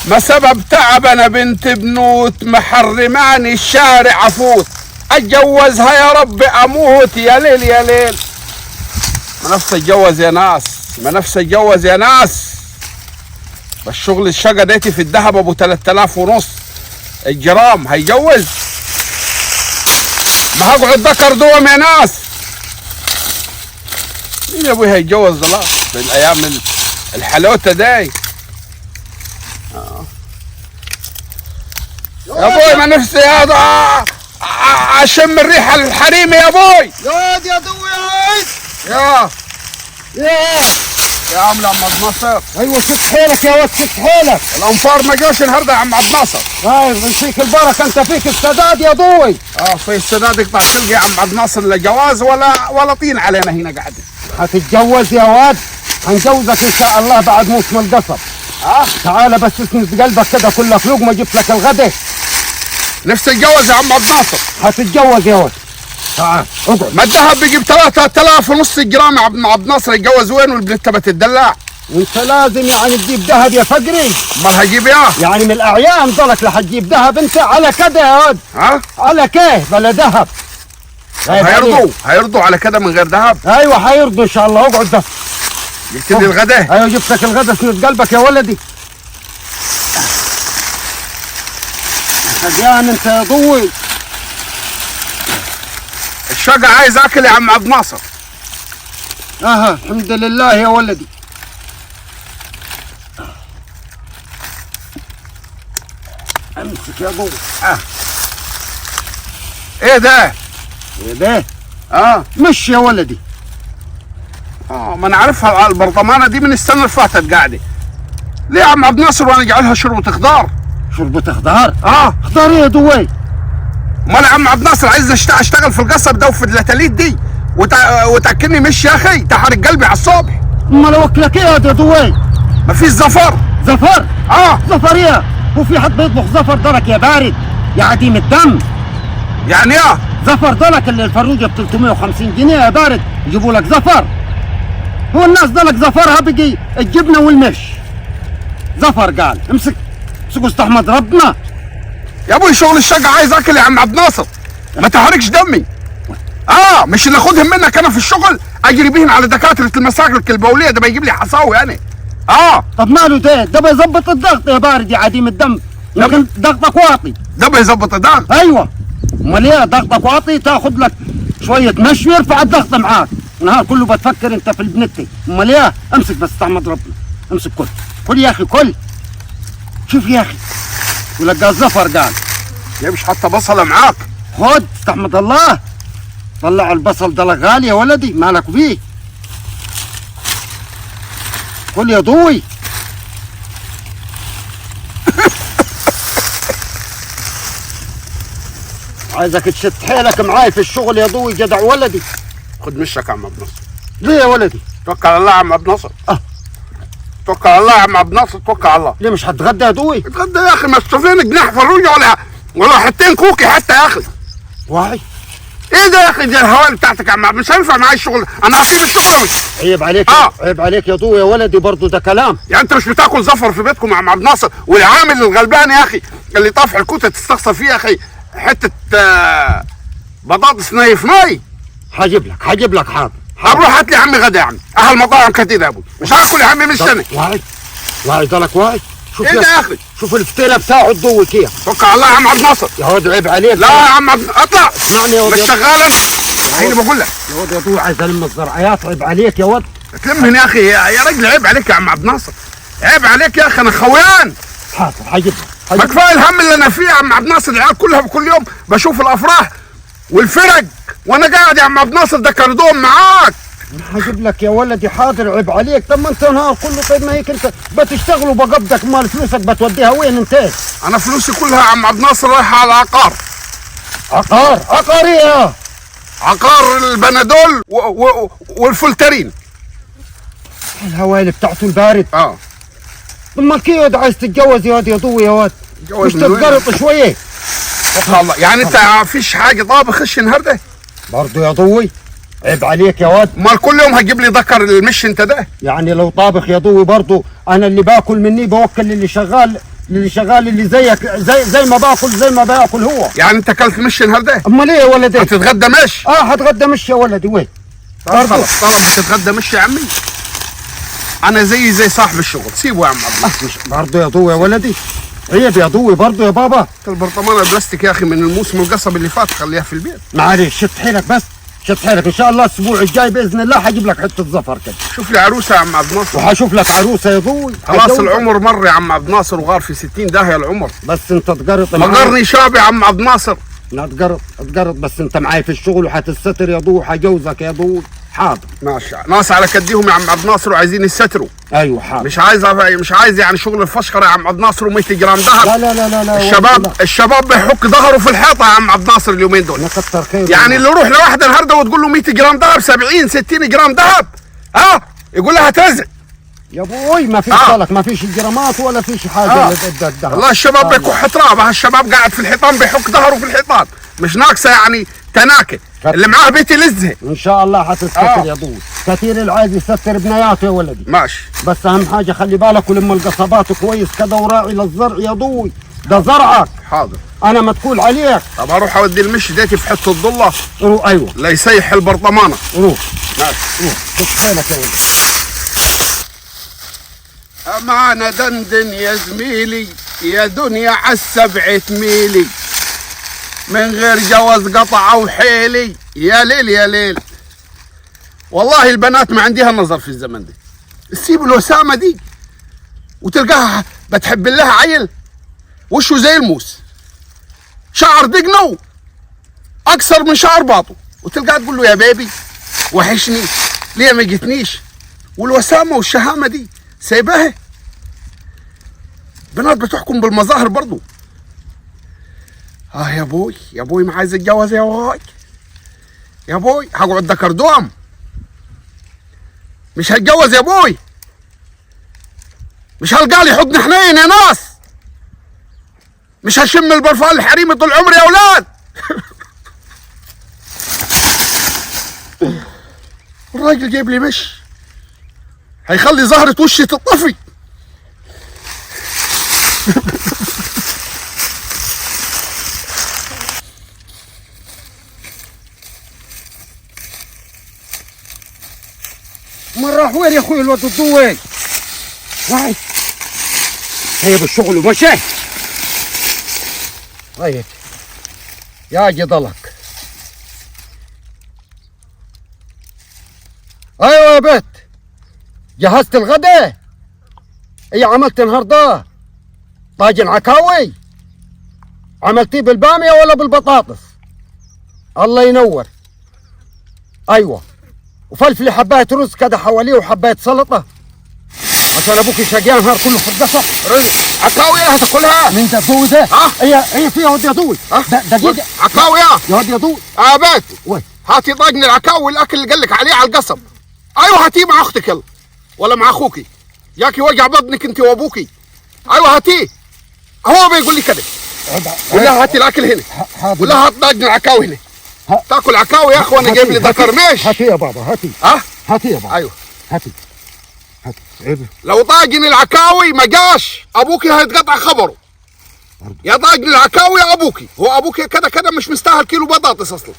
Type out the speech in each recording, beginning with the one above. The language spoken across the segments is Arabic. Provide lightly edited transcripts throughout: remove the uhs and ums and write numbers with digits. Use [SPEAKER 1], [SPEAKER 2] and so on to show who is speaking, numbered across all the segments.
[SPEAKER 1] ما سبب تعب انا بنت بنوت محرماني الشارع افوت، اتجوزها يا رب اموت يا ليل يا ليل. ما نفسي اتجوز يا ناس، ما نفسي اتجوز يا ناس. بالشغل الشقة ديتي في الذهب ابو 3000 ونص الجرام هيجوز؟ ما هقعد ذكر دوم يا ناس. مين يا ابوي هيتجوز دلوقتي في الايام الحلوته داي؟ يا ابوي ما نفسي هذا اشم الريحه الحريمي يا ابوي.
[SPEAKER 2] يا واد يا ضوي
[SPEAKER 1] يا
[SPEAKER 2] يا
[SPEAKER 1] يا عم عبد الناصر.
[SPEAKER 2] ايوه شد حيلك يا واد شد حيلك.
[SPEAKER 1] الانفار ما جوش النهارده يا عم عبد الناصر.
[SPEAKER 2] طيب فيك البركه انت فيك السداد يا ضوي.
[SPEAKER 1] في السداد يقطع خلقي يا عم عبد الناصر، لا جواز ولا طين علينا هنا قاعدين.
[SPEAKER 2] هتتجوز يا واد، هنجوزك ان شاء الله بعد موسم القصب. تعال بس اسند قلبك كده كلك لقمه جبت لك الغدا.
[SPEAKER 1] نفسي اتجوز يا عم عبد الناصر.
[SPEAKER 2] هتتجوز يا واد. تعال اقعد.
[SPEAKER 1] ما الذهب بيجيب 3000 ونص الجرام يا عبد الناصر، يتجوز وين والبنت بتدلع؟
[SPEAKER 2] انت لازم يعني تجيب ذهب يا فقري.
[SPEAKER 1] امال هجيب اياه؟
[SPEAKER 2] يعني من الاعيان ضلك لحتجيب ذهب انت على كده يا واد. على كيه بلا ذهب.
[SPEAKER 1] هيرضوا على كده من غير ذهب؟
[SPEAKER 2] ايوه هيرضوا ان شاء الله. اقعد بس.
[SPEAKER 1] جبت لي الغدا؟
[SPEAKER 2] ايوه جبت لك الغدا، اسند قلبك يا ولدي. خجان انت يا ضوي.
[SPEAKER 1] الشقة عايز اكل يا عم عبد الناصر.
[SPEAKER 2] الحمد لله يا ولدي. امسك يا ضوي.
[SPEAKER 1] ايه ده؟
[SPEAKER 2] ايه ده؟ مش يا ولدي.
[SPEAKER 1] ما انا عارفها البرطمانه دي من السنه اللي فاتت قاعده. ليه يا عم عبد الناصر وانا جعلها شوربه خضار؟
[SPEAKER 2] شوربه خضار؟ خضار ايه يا ضوي؟
[SPEAKER 1] امال يا عم عبد الناصر عايزني اشتغل في القصب ده وفي التلاتيت دي وتاكلني مش يا اخي؟ تحرق قلبي على الصبح.
[SPEAKER 2] امال اوكلك ايه يا ضوي؟
[SPEAKER 1] مفيش زفر.
[SPEAKER 2] زفر؟ زفر ايه؟ هو في حد بيطبخ زفر ضلك يا بارد يا عديم الدم؟
[SPEAKER 1] يعني ايه؟
[SPEAKER 2] زفر ضلك اللي الفروجه ب 350 جنيه يا بارد يجيبوا لك زفر. هو الناس ضلك زفرها بقي الجبنه والمش. زفر قال امسك استحمد ربنا.
[SPEAKER 1] يا ابوي شغل الشقة عايز اكل يا عم عبد الناصر، ما تحرقش دمي. مش ناخدهم منك انا في الشغل اجري بيهم على دكاتره المسالك البوليه، ده بيجيب لي حصاوي يعني.
[SPEAKER 2] طب ماله ده بيظبط الضغط يا بارد يا عديم الدم. لكن ضغطك واطي.
[SPEAKER 1] ده بيظبط الضغط؟
[SPEAKER 2] ايوه. امال ايه ضغطك واطي؟ تاخد لك شويه مشي يرفع الضغط معاك. النهار كله بتفكر انت في البنتي. امال ايه؟ امسك بس استحمد ربنا. امسك كل يا اخي كل. شوف يا اخي ولقى الزفر قال
[SPEAKER 1] يا مش حتى بصله معاك.
[SPEAKER 2] خد استحمد الله. طلع البصل ده غالي يا ولدي مالك فيه. كل يا ضوي. عايزك تشد حيلك معاي في الشغل يا ضوي جدع ولدي.
[SPEAKER 1] خد مشك يا عم عبد الناصر.
[SPEAKER 2] ليه يا ولدي؟
[SPEAKER 1] توكل على الله يا عم عبد الناصر. توكل على الله يا عم عبد الناصر، توكل على الله.
[SPEAKER 2] ليه مش هتغدى يا ضوي؟
[SPEAKER 1] اتغدى يا اخي، ما تشوفين جناح فروجه ولا حتين كوكي حتى يا اخي.
[SPEAKER 2] واعي.
[SPEAKER 1] ايه ده يا اخي؟ دي الهوايه بتاعتك يا عم، مش هينفع معايا الشغل، انا هسيب الشغل.
[SPEAKER 2] عيب عليك. عيب عليك يا ضوي يا ولدي، برضه ده كلام.
[SPEAKER 1] يعني انت مش بتاكل زفر في بيتكم يا عم عبد الناصر؟ والعامل الغلبان يا اخي اللي طافح الكوته تستخسر فيه يا اخي حته بطاطس ني في ني.
[SPEAKER 2] هجيب لك حاضر.
[SPEAKER 1] هروح هات لي يا عمي غدا يا عمي، اهل مطاعم كتير يا ابوي، مش هاكل يا عمي من السنه.
[SPEAKER 2] واعي ضلك واعي. شوف
[SPEAKER 1] ايه ده يا اخي؟
[SPEAKER 2] شوف الفتيله بتاعه الضوي كيف.
[SPEAKER 1] توكل على الله يا عم عبد الناصر.
[SPEAKER 2] يا واد عيب عليك.
[SPEAKER 1] لا يا عم اطلع.
[SPEAKER 2] اسمعني يا واد.
[SPEAKER 1] مش شغال انت. هيني بقول لك
[SPEAKER 2] يا واد يا ضوي عايز الم الزرعيات. عيب عليك يا واد.
[SPEAKER 1] تلمهن يا اخي يا راجل، عيب عليك يا عم عبد الناصر، عيب عليك يا اخي، انا خويان.
[SPEAKER 2] حاضر هجيب
[SPEAKER 1] ما كفايه الهم اللي انا فيه يا عم عبد الناصر. العيال كلها كل يوم بشوف الافراح والفرق وانا قاعد يا عم عبد الناصر، ده كردون معاك.
[SPEAKER 2] هجيب لك يا ولدي حاضر. عيب عليك. طب ما انت النهار كله طيب ما هيك انت بتشتغل وبقبضك، مال فلوسك بتوديها وين انت؟
[SPEAKER 1] انا فلوسي كلها يا عم عبد الناصر رايحه على العقار.
[SPEAKER 2] عقار ايه؟
[SPEAKER 1] عقار البنادول والفلترين.
[SPEAKER 2] الهوايل بتاعته البارد. امال كيف عايز تتجوز يا واد يا ضوي يا واد؟ مش تتقرط شويه؟
[SPEAKER 1] والله يعني انت فيش حاجه طابخ خش النهارده؟
[SPEAKER 2] برضه يا ضوي عيب عليك يا واد.
[SPEAKER 1] امال كل يوم هتجيب لي ذكر المش انت ده؟
[SPEAKER 2] يعني لو طابخ يا ضوي برضه انا اللي باكل مني بوكل اللي شغال اللي شغال اللي زيك زي ما باكل زي ما باكل هو.
[SPEAKER 1] يعني انت اكلت مش النهارده؟
[SPEAKER 2] امال ايه يا ولدي؟
[SPEAKER 1] هتتغدى مش؟
[SPEAKER 2] هتغدى مش يا ولدي. وين؟
[SPEAKER 1] خلاص طالما بتتغدى مش يا عمي، انا زي صاحب الشغل، سيبه يا عم عبد الله.
[SPEAKER 2] مش برضه يا ضوي يا ولدي؟ عيب يا ضوي برضه يا بابا.
[SPEAKER 1] البرطمانه البلاستيك يا اخي من الموسم القصب اللي فات خليها في البيت.
[SPEAKER 2] معلش شد حيلك بس، شد حيلك ان شاء الله الاسبوع الجاي باذن الله حجيب لك حته زفر كده.
[SPEAKER 1] شوف لي عروسه يا عم عبد الناصر.
[SPEAKER 2] وحشوف لك عروسه يا ضوي.
[SPEAKER 1] خلاص العمر مر يا عم عبد الناصر وغار في 60 داهيه العمر.
[SPEAKER 2] بس انت تقرط
[SPEAKER 1] ما غرني شاب يا عم عبد الناصر.
[SPEAKER 2] لا تقرط بس انت معاي في الشغل وحتستر يا ضوي، حجوزك يا ضوي. حاضر
[SPEAKER 1] ماشي، ناس على كديهم يا عم عبد الناصر وعايزين يستروا.
[SPEAKER 2] ايوه حاضر.
[SPEAKER 1] مش عايز يعني شغل الفشخره يا عم عبد الناصر و100 جرام ذهب.
[SPEAKER 2] لا
[SPEAKER 1] الشباب بيحك ظهره في الحيطه يا عم عبد الناصر اليومين دول.
[SPEAKER 2] كتر خير.
[SPEAKER 1] يعني اللي يروح لواحده النهارده وتقول له 100 جرام ذهب 70 60 جرام ذهب يقول لها ترزق
[SPEAKER 2] يا ابوي. ما فيش صلك، ما فيش جرامات ولا فيش حاجه.
[SPEAKER 1] والله الشباب بيكح تراب. هالشباب قاعد في الحيطان بيحك ظهره في الحيطان، مش ناقصه يعني تناكه. اللي معاه بيت لزه
[SPEAKER 2] ان شاء الله حتستر يا ضوي. كثير العايز يستر بنياته يا ولدي.
[SPEAKER 1] ماشي،
[SPEAKER 2] بس اهم حاجه خلي بالك ولم القصبات كويس كذا وراعي للزرع يا ضوي، ده زرعك.
[SPEAKER 1] حاضر.
[SPEAKER 2] انا متكول عليك.
[SPEAKER 1] طب هروح اودي المش ديتي في حته الضله.
[SPEAKER 2] روح. ايوه
[SPEAKER 1] لا يسيح البرطمانه.
[SPEAKER 2] روح.
[SPEAKER 1] ماشي
[SPEAKER 2] روح شوف حالك يا ولدي.
[SPEAKER 1] أمانة دندن يا زميلي، يا دنيا عالسبع تميلي، من غير جواز قطعوا حيلي، يا ليل يا ليل. والله البنات ما عندها نظر في الزمن ده. تسيب الوسامة دي وتلقاها بتحب لها عيل وشه زي الموس، شعر دقنه أكثر من شعر باطه، وتلقاها تقول له يا بيبي وحشني، ليه ما جيتنيش؟ والوسامة والشهامة دي سايباها. بنات بتحكم بالمظاهر برضو. يا ابوي يا ابوي ما عايز اتجوز يا واي، يا ابوي هقعد ذكر دوم، مش هتجوز يا ابوي، مش هلقالي حضن حنين يا ناس، مش هشم البرفان الحريمي طول عمري يا اولاد. الراجل جايب لي مش هيخلي زهرة وشي تطفي.
[SPEAKER 2] من راح وين يا اخوي الواد الضوي؟ واحد سايب الشغل ومشى. طيب يا جدلك. ايوه يا بيت، جهزت الغداء؟ ايه عملت النهارده؟ طاجن عكاوي؟ عملتيه بالباميه ولا بالبطاطس؟ الله ينور. ايوه، وفلفلي حبايه رز كده حواليه وحبايه سلطه عشان ابوك شقيان نهار كله في القصب.
[SPEAKER 1] عكاوي هتاكلها؟
[SPEAKER 2] من ده ضوي ده؟ هي فيها ود يا ضوي. دقيقه.
[SPEAKER 1] عكاوي
[SPEAKER 2] يا ود يا ضوي.
[SPEAKER 1] بيت
[SPEAKER 2] وين؟
[SPEAKER 1] هاتي طاجن العكاوي الاكل اللي قال لك عليه على القصب. ايوه هاتيه مع اختك يلا ولا مع اخوكي، ياكي وجع بطنك انت وابوكي. ايوه هاتيه، هو بيقول لي كده. ولا هاتي الاكل هنا. ولا هات طاجن العكاوي هنا. تاكل عكاوي يا اخي وانا جايب لي ذكر مش.
[SPEAKER 2] هاتي يا بابا هاتي. هاتي يا بابا.
[SPEAKER 1] ايوه
[SPEAKER 2] هاتي. عيب.
[SPEAKER 1] لو طاجن العكاوي ما جاش ابوكي هيتقطع خبره. يا طاجن العكاوي يا ابوكي، هو ابوكي كده كده مش مستاهل كيلو بطاطس اصلا.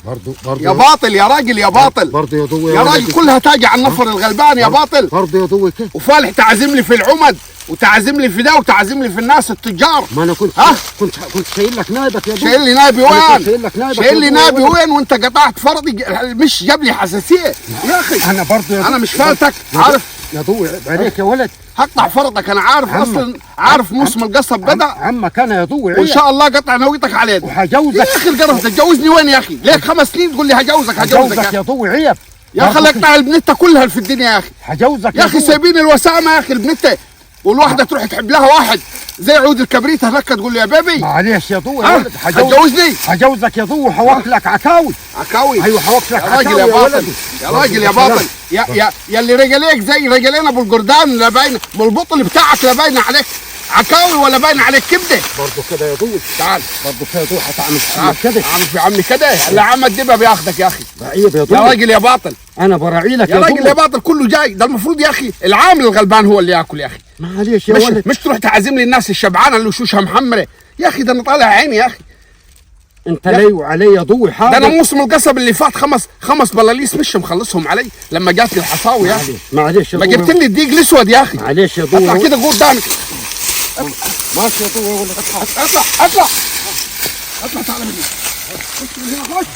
[SPEAKER 2] برضو
[SPEAKER 1] يا باطل يا راجل يا باطل.
[SPEAKER 2] برضو يا ضوي
[SPEAKER 1] يا راجل كلها تاجي على النفر الغلبان يا باطل.
[SPEAKER 2] برضو يا ضوي كده.
[SPEAKER 1] وفالح تعزم لي في العمد وتعزم لي في ده وتعزم لي في الناس التجار.
[SPEAKER 2] ما انا كنت شايل لك نايبك يا ضوي.
[SPEAKER 1] شايل لي نايبي وين؟
[SPEAKER 2] شايل
[SPEAKER 1] لي نايبي وين وانت قطعت فرضي مش جاب لي حساسيه يا اخي.
[SPEAKER 2] انا برضو
[SPEAKER 1] انا مش فالتك عارف
[SPEAKER 2] يا ضوي عليك يا ولد.
[SPEAKER 1] هقطع فرضك انا عارف اصلا، عارف موسم القصب بدا.
[SPEAKER 2] عمك انا يا ضوي
[SPEAKER 1] وان شاء الله قطع نويتك عليه.
[SPEAKER 2] وهجوزك
[SPEAKER 1] يا اخي القرف ده تجوزني وين يا اخي؟ ليك 5 سنين تقول لي هجوزك
[SPEAKER 2] يا ضوي عيب
[SPEAKER 1] يا اخي. اقطع البنته كلها في الدنيا يا اخي.
[SPEAKER 2] هجوزك
[SPEAKER 1] يا اخي سايبين الوسامه يا اخي البنته، والواحده تروح تحب لها واحد زي عود الكبريت هناك تقول لي يا بيبي.
[SPEAKER 2] معلش يا ضوي
[SPEAKER 1] هتجوزني؟
[SPEAKER 2] هجوزك يا ضوي وحوكلك عكاوي.
[SPEAKER 1] ايوه
[SPEAKER 2] حوكلك
[SPEAKER 1] يا راجل يا باطل. يا راجل يا باطل يا اللي رجليك زي رجلين ابو الجردان لا باينه، والبطل بتاعك لا باينه عليك. عكاوي ولا باين عليك كبده؟
[SPEAKER 2] برضه كده يا ضوي،
[SPEAKER 1] تعال
[SPEAKER 2] برضه كده يا ضوي هتعمل
[SPEAKER 1] تعال
[SPEAKER 2] كده.
[SPEAKER 1] عامل في عمي كده، اللي عم الدبه بياخدك يا اخي.
[SPEAKER 2] عيب يا
[SPEAKER 1] يا
[SPEAKER 2] ضوي،
[SPEAKER 1] راجل يا باطل،
[SPEAKER 2] انا براعي لك
[SPEAKER 1] يا راجل يا
[SPEAKER 2] ضوي.
[SPEAKER 1] باطل، كله جاي. ده المفروض يا اخي العامل الغلبان هو اللي ياكل يا اخي.
[SPEAKER 2] معلش يا
[SPEAKER 1] مش
[SPEAKER 2] ولد،
[SPEAKER 1] مش تروح تعزم لي الناس الشبعانه اللي وشوشها محمره يا اخي. ده انا طالع عيني يا اخي.
[SPEAKER 2] انت لي وعلي يا ضوي.
[SPEAKER 1] ده انا
[SPEAKER 2] حاضر،
[SPEAKER 1] موسم القصب اللي فات خمس بلاليس مش مخلصهم علي لما جات لي الحصاوي يا اخي.
[SPEAKER 2] معلش يا
[SPEAKER 1] ما
[SPEAKER 2] ضوي.
[SPEAKER 1] جبت لي الديق الاسود يا اخي.
[SPEAKER 2] معلش يا ضوي.
[SPEAKER 1] اطلع كده قدامي.
[SPEAKER 2] ماشي يا ضوي يا ولد.
[SPEAKER 1] اطلع اطلع اطلع تعال من هنا. خش من هنا خش.